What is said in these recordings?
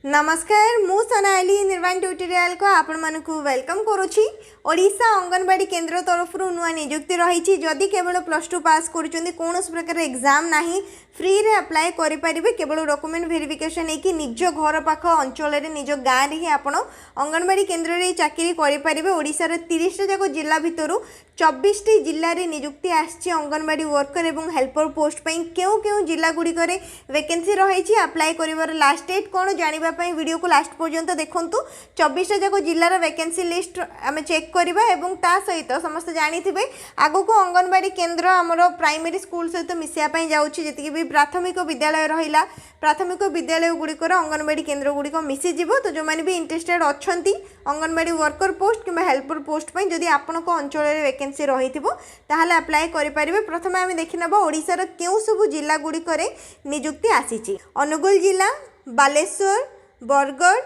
नमस्कार मु सोनाली निर्वाण ट्यूटोरियल को आपण मानकु वेलकम करुछि। ओडिशा अंगनवाड़ी केंद्र तरफ नुआ निजुक्ति रही। जदि केवल +2 पास करुछंती कौन प्रकार एग्जाम नाही फ्री रे अप्लाई करि परिबे। केवल डॉक्यूमेंट वेरिफिकेशन है कि निज घर पाख अंचल रे निज गाँव रे ही आपण अंगनवाड़ी केंद्र रे चाकरी करि परिबे। ओडिसा रे 30 जाक जिला भितरु 24 जिले में निजुक्ति आछि अंगनवाड़ी वर्कर एवं हेल्पर पोस्ट पई केउ केउ जिला गुडी करे वैकेंसी रही। अप्लाई करिवार लास्ट डेट कोन जानिबा पई वीडियो को लास्ट पर्यंत देखंतु। 24 जाक जिलार वैकेंसी लिस्ट आमे चेक करबा एवं ता सहित समस्त जानिथिबे आगो को अंगनवाड़ी केंद्र हमरो प्राइमरी स्कूल सहित मिसिया पई जाउछि। जति भी प्राथमिक विद्यालय रहिला प्राथमिक विद्यालय गुड़िकर अंगनवाड़ी केंद्र गुड़िक मिसी जीव। तो जो मैंने भी इंटरेस्टेड अच्छा अंगनवाड़ी वर्कर पोस्ट कि हेल्पर पोस्ट पर जदि आपण अंचल में वैकेंसी रही ताहले अप्लाई करें। प्रथम आम देखने ओडिशार क्यों सब जिला गुड़िकर निजुक्ति आसी। अनुगुल जिला, बालेश्वर, बरगढ़,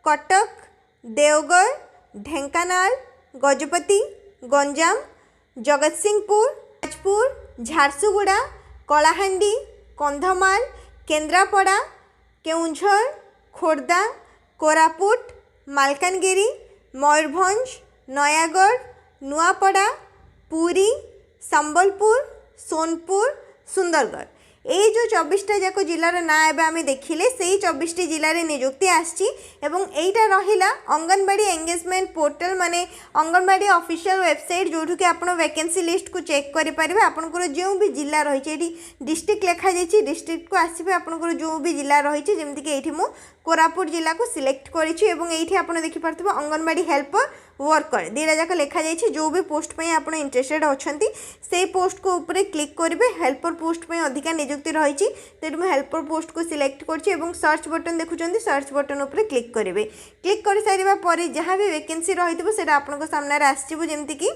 कटक, देवगढ़, ढेंकानाल, गजपति, गंजाम, जगतसिंहपुर, जाजपुर, झारसुगुड़ा, कलाहांडी, कंधमाल, केन्द्रापड़ा, केउंझर, खोर्धा, कोरापुट, मालकानगिरी, मयूरभंज, नयागढ़, नुआपड़ा, पुरी, संबलपुर, सोनपुर, सुंदरगढ़ ये जो 24टा जाक जिलार ना एबे आमे देखिले से 24टी जिले में निजुक्ति आछि। एवं एटा रहिला अंगनवाड़ी एंगेजमेंट पोर्टल माने अंगनवाड़ी ऑफिशियल वेबसाइट जोठु के आपण वैकेंसी लिस्ट को चेक करि परिबे। आपनकर जो भी जिला रही एटी डिस्ट्रिक्ट लिखा जाइछि डिस्ट्रिक्ट को आसीबे। आपनकर जो भी जिला रही जेमति कि एठी मु कोरापुट जिला को सिलेक्ट करिछि एवं एठी आपण देखि पारथिबो अंगनवाड़ी हेल्पर वर्कर दीटा जाक लिखा जाइछि। जो भी पोस्ट पे आप इंटरेस्टेड अछंती से पोस्ट को ऊपर क्लिक करेंगे। हेल्पर पोस्ट पे अधिका निजुक्ति रही तेणु मैं हेल्पर पोस्ट को सिलेक्ट कर सर्च बटन देखुं सर्च बटन ऊपर क्लिक करेंगे। क्लिक कर सारा पर जहाँ भी वैकेंसी रही है आपको सामने आसो जमती कि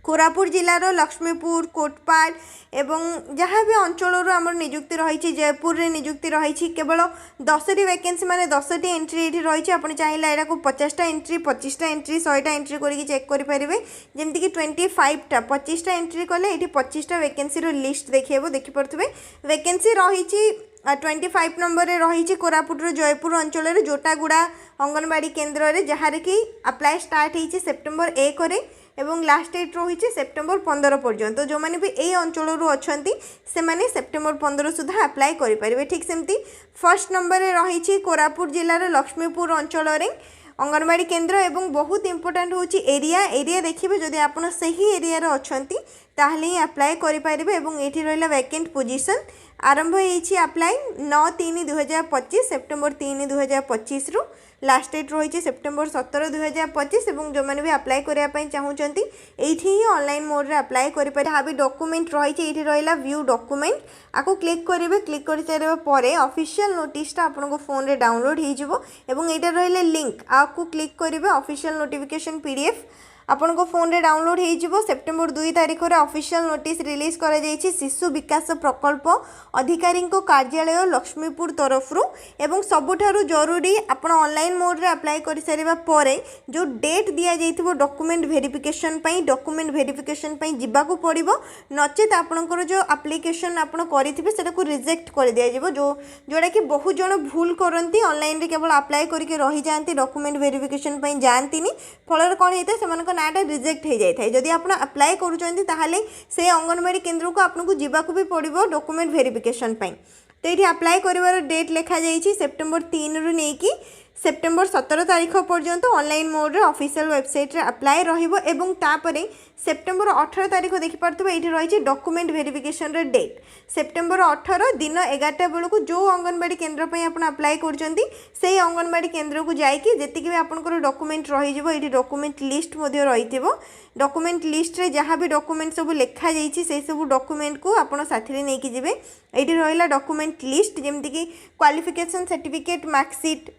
कोरापुट जिलार लक्ष्मीपुर, कोटपाड़ एवं जहाँ भी अंचल आमर निजुक्ति रही जयपुर रे निजुक्ति रही केवल 10टी वैकेंसी माने 10टी एंट्री ये रही। आप चाहिए यहाँ को 50टा एंट्री 25टा एंट्री 100टा एंट्री करके चेक करेंगे। जमती कि 25टा 25टा एंट्री कले ये 25टा वैकेंसी लिस्ट देखिए देखिपे वैकेंसी रही 25 नंबर रे रही कोरापुट जयपुर अंचल जोटागुड़ा अंगनवाड़ी केंद्र रे जहाँ कि अप्लाई स्टार्ट होती सेप्टेम्बर 1 एवं लास्ट डेट रही सेप्टेम्बर 15 पर्यंत। जो मैंने भी यही अंचल अच्छा से मैंने सेप्टेम्बर 15 सुधा अप्लाई करेंगे। ठीक सेमती फर्स्ट नंबर रे रही कोरापुट जिलार लक्ष्मीपुर अंचल अंगनवाड़ी केंद्र एवं बहुत इंपोर्टेंट हूँ एरिया देखिए जदि आप सही एरिया अच्छा ताहले ही अप्लाई करेंगे। ये रहा वैकेंट पोजीशन आरंभ होती अप्लाई 9/3/2025 सेप्टेम्बर 3/2025 रु लास्ट डेट रही सेप्टेम्बर 17/2025 और जो मैंने भी अप्लाई करने चाहूँगी ये ऑनलाइन मोड रे अप्लाई करेंगे। जहाँ भी डॉक्यूमेंट रही ये रहा व्यू डॉक्यूमेंट आपको क्लिक करेंगे। क्लिक कर सारा पर ऑफिशियल नोटिसटा आपको फोन रे डाउनलोड हो ये रहा लिंक आपको क्लिक करेंगे। ऑफिशियल नोटिफिकेशन पीडीएफ आपण को फोन रे डाउनलोड हो सेप्टेम्बर 2 तारिख में ऑफिशियल नोटिस रिलीज कर शिशु विकास प्रकल्प अधिकारी कार्यालय लक्ष्मीपुर तरफ एवं सबुठारु जरूरी आपण ऑनलाइन मोड रे अप्लाई कर सारा पर जो डेट दि जाइथिबो डॉक्यूमेंट वेरिफिकेशन पई जिबाकू पड़िबो नचेत आपणकर जो एप्लिकेशन आपण करिथिबे सेटा को रिजेक्ट कर दिया जिवो। जोड़ा कि बहुत जन भूल करती ऑनलाइन रे केवल अप्लाई करके रही जाती डॉक्यूमेंट वेरिफिकेशन पई जानतीनी फल कौन होता है से नाटा रिजेक्ट हो जाए। जदि आप अप्लाई करुँच से अंगनवाड़ी केंद्र को आपको जीवाकू भी पड़ो डॉक्यूमेंट वेरिफिकेशन तो ये अप्लाई कर डेट लिखा जाइए सेप्टेम्बर 3 रु नहीं सेप्टेम्बर 17 तारिख पर्यंत ऑनलाइन मोड रे ऑफिशियल वेबसाइट रे अप्लाई रहिबो एवं तापरे सेप्टेम्बर 18 तारिख देखिपरथबो ये रही डॉक्यूमेंट वेरिफिकेशन रे डेट सेप्टेम्बर 18 दिन 11टा बेलू जो अंगनवाड़ी केंद्र पे आप अप्लाई करछंती से अंगनवाड़ी केंद्र को जाइए जेतिक भी आपनकर डॉक्यूमेंट रही डॉक्यूमेंट लिस्ट मध्य रहिथिबो। डॉक्यूमेंट लिस्ट रे जहाँ भी डॉक्यूमेंट सब लिखा जाइए से सब डॉक्यूमेंट को आपन साथी नहीं जिवे। ये रहा डॉक्यूमेंट लिस्ट जमती कि क्वालिफिकेशन सर्टिफिकेट मार्कशीट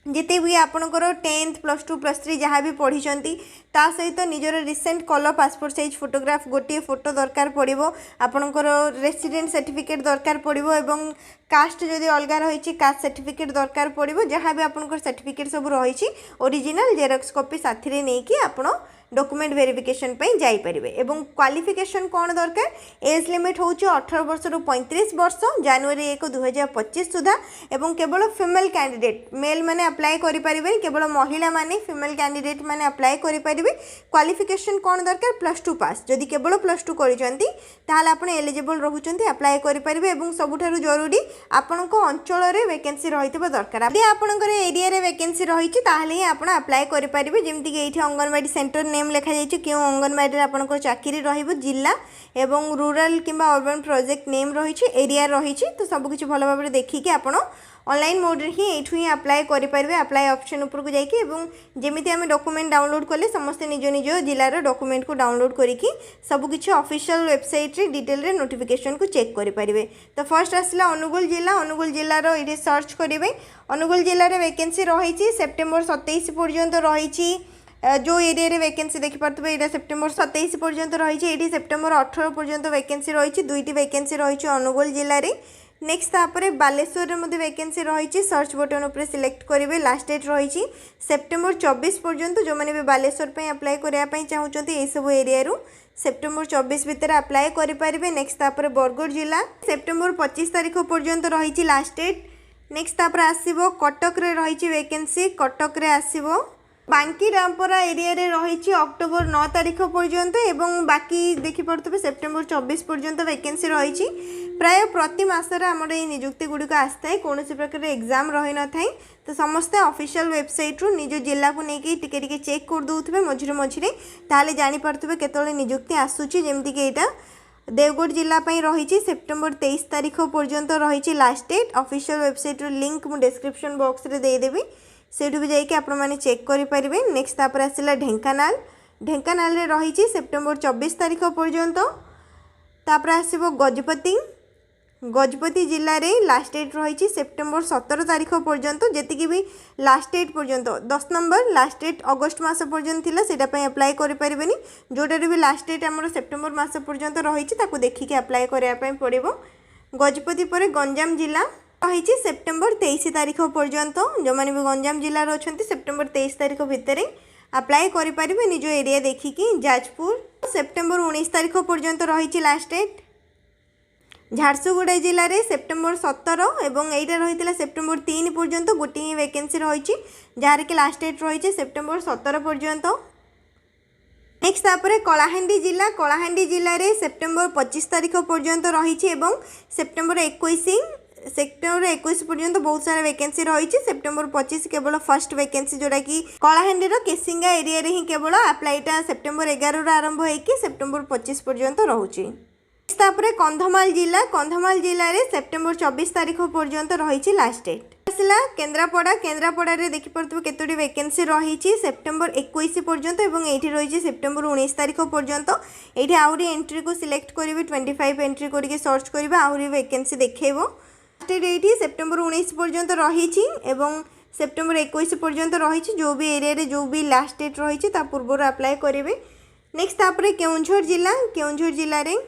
जिते भी आपणकर 10th +2 +3 जहाँ भी पढ़ी ता सहित निजर recent colour passport size photograph गोटे फोटो दरकार पड़ो आपणकर रेसिडेंट सर्टिफिकेट दरकार पड़ो एवं कास्ट जदि अलग रही कास्ट सर्टिफिकेट दरकार पड़ो जहाँ भी आपणकर सर्टिफिकेट सब रही ओरिजिनल जेरक्स कॉपी साथी नहीं कि आपण डॉक्यूमेंट वेरिफिकेशन पे जाई परिबे। एवं क्वालिफिकेशन कौन दरकार एज लिमिट होची 18 वर्ष रु 35 वर्ष जनवरी 1 2025 सुधा। एवं केवल फीमेल कैंडिडेट मेल माने अप्लाई करि परिबे, केवल महिला माने फीमेल कैंडिडेट माने अप्लाई करि परिबे। क्वालिफिकेशन कौन दरकार प्लस 2 पास, जदि केवल +2 करिसंती ताहाले आपण एलिजिबल रहउचंती अप्लाई करि परिबे। एवं सबुठारु जरूरी आपणको अंचल रे वैकेंसी रहितबा दरकार। यदि आपणकर एरिया रे वैकेंसी रहिछि ताहाले ही आपण अप्लाई करि परिबे। जेमति कि एठी अंगनवाड़ी सेंटर नेम लिखा जाइछि, केउ अंगनवाड़ी रे आपणको चाकरी रहिबो, जिल्ला एवं रूरल किंबा अर्बन प्रोजेक्ट नेम रहिछि, एरिया रहिछि। तो सब किछि भलो भाबरे देखिके आपण ऑनलाइन मोड रे ही एठु ही अप्लाई करि परिबे। अप्लाई ऑप्शन ऊपर को जाइके एवं जेमिति आमे डॉक्यूमेंट डाउनलोड कले समस्त निज निज जिल्ला रो डॉक्यूमेंट को डाउनलोड करिकि सब किछि ऑफिशियल वेबसाइट रे डिटेल रे नोटिफिकेशन को चेक करि परिबे। तो फर्स्ट आसला अनुगुल जिल्ला रो इडे सर्च करिवे। अनुगुल जिल्ला रे वैकेंसी रहिछि सेप्टेम्बर 27 पर्यंत रहिछि। जो एरिया रे वैकेंसी देखि पारतबे एटा सेप्टेम्बर 27 पर्यंत रहिछि। एठी सेप्टेम्बर 18 पर्यंत वैकेंसी रहिछि। दुईटी वैकेंसी रहिछि अनुगुल जिल्ला रे। नेक्स्ट तापरे बालेश्वर रे मध्ये वैकेंसी रहिछि। सर्च बटन ऊपर सिलेक्ट करिवे। लास्ट डेट रहिछि सेप्टेम्बर 24 पर्यंत। जो माने भी बालेश्वर पे अप्लाई करिया पई चाहुचंती ए सब एरिया रू सेप्टेम्बर 24 भितर अप्लाई करि परिबे। नेक्स्ट तापरे बरगढ़ जिला सेप्टेम्बर 25 तारिख पर्यंत रहिछि लास्ट डेट। नेक्स्ट तापरे आसीबो कटक रे रहिछि वैकेंसी, कटक रे आसीबो। बांकी रामपुरा एरिया रे रहिछि अक्टोबर 9 तारिख पर्यंत एवं बाकी देखि पड़तबे सेप्टेम्बर 24 पर्यंत वैकेंसी रहिछि। प्राय प्रति मासरे हमर ए नियुक्ति गुडिक आस्ताय, कोनोसी प्रकार एग्जाम रहि न थाई। तो समस्त ऑफिशियल वेबसाइट रू निज जिल्ला को नेकी टिके टिके चेक कर दोथबे मझिरे मझिरे, ताले जानि पड़तबे केतले नियुक्ति आसुछि। जेमति कि एटा देवगढ़ जिला पई रहिछि सेप्टेम्बर 23 तारिख पर्यंत रहिछि लास्ट डेट। ऑफिशियल वेबसाइट रू लिंक मु डिस्क्रिप्शन बॉक्स रे दे देबी, सेठु भी जाइए आपण मैंने चेक करें। नेक्स्ट तापर आसला ढेंकानाल, ढेंकानाल रे रहिछि सेप्टेम्बर 24 तारिख पर्यंत। तापर आसीबो गजपति, गजपति जिल्ला रे लास्ट डेट रहिछि सेप्टेम्बर 17 तारिख पर्यंत। जेतिकी भी लास्ट डेट पर्यंत 10 नंबर लास्ट डेट अगस्त मास पर्यंत थिला, सेटा पई अप्लाई करि परिबेनी। जोटारे भी लास्ट डेट हमर सेप्टेम्बर मास पर्यंत रहिछि ताकू देखिके अप्लाई करिया पई पड़िबो। गजपति परे गंजाम जिला रही सेप्टेम्बर 23 तारिख पर्यंत। जो मैंने भी गंजाम जिला अच्छा सेप्टेम्बर 23 तारिख भितर अप्लाई करें निज एरिया देखिकी। जाजपुर सेप्टेम्बर 19 तारिख पर्यंत रही लास्ट डेट। झारसुगुड़ा जिले में सेप्टेम्बर 17 और यहाँ रही सेप्टेम्बर 3 पर्यंत गोटे ही वैकेंसी रही, जार कि लास्ट डेट रही सेप्टेम्बर 17 पर्यंत। नेक्स्ट तापर कलाहांडी जिला, कलाहांडी जिले में सेप्टेम्बर 25 तारिख पर्यंत रही सेप्टेम्बर 21 पर्यंत बहुत सारा वैकेंसी रही। सेप्टेम्बर 25 केवल फर्स्ट वैकेंसी जोड़ा कि कलाहांडी केसिंगा एरिया रे ही केवल अप्लाईटा सेप्टेम्बर 11 आरंभ होइकी सेप्टेम्बर 25 पर्यंत रहुची। तापर कंधमाल जिला, कंधमाल जिले में सेप्टेम्बर 24 तारिख पर्यंत रही लास्ट डेट। आसला केन्द्रापड़ा, केन्द्रापड़ा रे देखि पड़तबे केतोटी वैकेंसी रही सेप्टेम्बर 21 पर्यंत एवं एठी रही सेप्टेम्बर 19 तारिख पर्यंत। एठी आउरी एंट्री को सिलेक्ट करिवे, 25 एंट्री करके सर्च करिवे, आउरी वैकेंसी देखैबो। डेट सेप्टेम्बर 19 पर्यंत रही एवं सेप्टेम्बर 21 पर्यंत रही। जो भी एरिया रे जो भी लास्ट डेट रही पूर्व अप्लाई करेंगे। नेक्स्ट तापर केउंझर जिला, केउंझर जिले में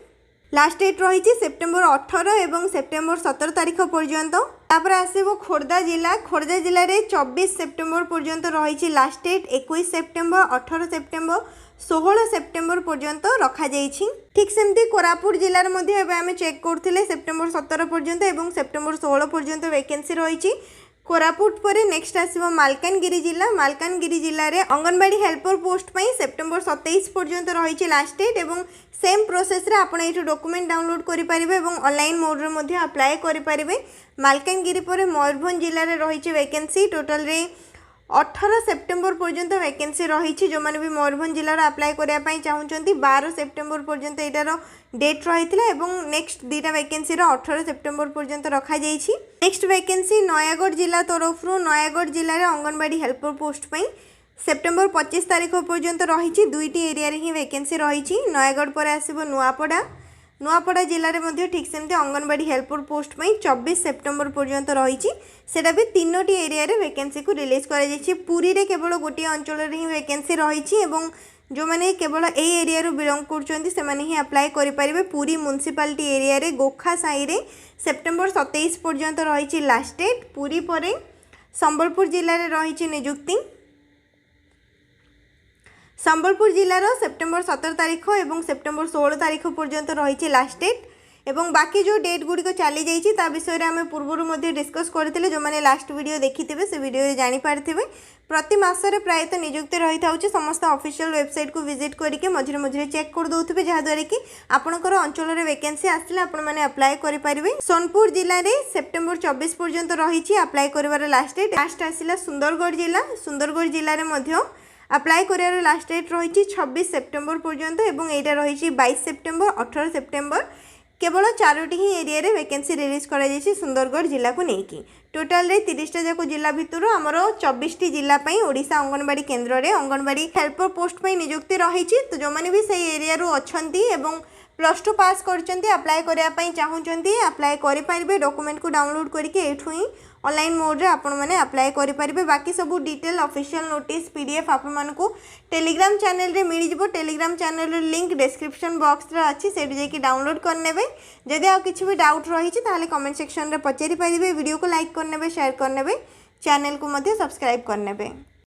लास्ट डेट रही सेप्टेम्बर 18 एवं सेप्टेम्बर 17 तारिख पर्यंत। तापर आसबो खोर्धा जिला, खोर्धा जिले में 24 सेप्टेम्बर पर्यंत रही last date. 21 September, 18 September, 16 September पर्यंत रखा जाइछि। ठीक सेमती कोरापुट जिले में आम चेक करथिले सेप्टेम्बर 17 पर्यंत एवं सेप्टेम्बर 16 पर्यंत वैकेंसी रही। कोरापुट पर नेक्स्ट आसबो मालकानगिरी जिला, मालकानगिरी जिले में अंगनवाड़ी हेल्पर पोस्ट पई सेप्टेम्बर 27 पर्यंत रही लास्ट डेट एवं सेम प्रोसेस रे आपण एठु डॉक्यूमेंट डाउनलोड करि परिबे एवं ऑनलाइन मोड रे मध्ये अप्लाई करि परिबे। मालकानगिरी पर मयूरभंज जिले में रही वैकेंसी टोटल रे 18 सेप्टेम्बर पर्यंत वैकेंसी रही। जो मैंने भी मयूरभंज जिलार अप्लाई करने चाहूँगी 12 सेप्टेम्बर पर्यंत यार डेट रही है। नेक्स्ट दुईटा वैकेंसी 18 सेप्टेम्बर पर्यंत रखा जाइछि। नेक्स्ट वैकेंसी नयागढ़ जिला तरफ नयागढ़ जिले में अंगनवाड़ी हेल्पर पोस्ट पर सेप्टेम्बर 25 तारिख पर्यंत रही। दुईटी एरिया रे ही वैकेंसी रही। नयागढ़ पर आसबो नुआपड़ा, नुआपड़ा जिले में ठीक सेमती अंगनवाड़ी हेल्पर पोस्ट में 24 सेप्टेम्बर पर्यंत रही। सेटा भी 3टी एरिया रे वैकेंसी को रिलीज कर पुरी रे केवल गोटे अंचल ही वैकेंसी रही। जो मैंने केवल ए एरिया रू बिलोंग करते ही अप्लाई करेंगे। पुरी म्युनिसिपालिटी एरिया रे गोखा साई रे सेप्टेम्बर 27 पर्यंत रही लास्ट डेट। पुरी पर संबलपुर जिले में रही निजुक्ति। संबलपुर जिलार सेप्टेम्बर 17 तारीख और सेप्टेम्बर 16 तारीख पर्यंत रही लास्ट डेट एवं बाकी जो डेट गुड़िक चली जाइए विषय में आम पूर्व डिस्कस करते जो मैंने लास्ट वीडियो देखी थे से वीडियो जानीपारे प्रति मासरे प्रायतः निजुक्ति रही था समस्त ऑफिशियल वेबसाइट को विजिट करके मझे मझे चेक कर दौथे जहाँद्वारा कि आपंकर अंचल में वैकेंसी आसले आपने अप्लाई करेंगे। सोनपुर जिले में सेप्टेम्बर 24 पर्यंत रही अप्लाई कर लास्ट डेट। लास्ट आसला सुंदरगढ़ जिले में अप्लाई कर लास्ट डेट रही 26 सेप्टेम्बर पर्यंत एवं यहाँ रही 22 सेप्टेम्बर 18 सेप्टेम्बर केवल 4टी ही एरिया रे वैकेंसी रिलीज करा जायछि सुंदरगढ़ जिला को लेकिन टोटाल रे 30टा जाक जिला भितर आमर 24टी जिला पई ओडिशा अंगनवाड़ी केन्द्र रे अंगनवाड़ी हेल्पर पोस्ट पई नियुक्ति रही। तो जो मैंने भी सही एरिया रो अछंती एवं +2 पास करचंती अप्लाई करिया पई चाहूचंती अप्लाई करि पारिबे। डॉक्यूमेंट को डाउनलोड करके एठू ही ऑनलाइन मोड रे आपण माने अप्लाई करि पारिबे। बाकी सब डिटेल ऑफिशियल नोटिस पीडीएफ आपण मानकू टेलीग्राम चैनल रे मिल जिवो। टेलीग्राम चैनल रे लिंक डिस्क्रिप्शन बॉक्स रे अछि सेठी जे कि डाउनलोड कर नेबे। जदि आ किछि भी डाउट रही छि ताले कमेंट सेक्शन रे पचारि पारिबे। वीडियो को लाइक कर नेबे, शेयर कर नेबे, चैनल को मध्ये सब्सक्राइब कर नेबे।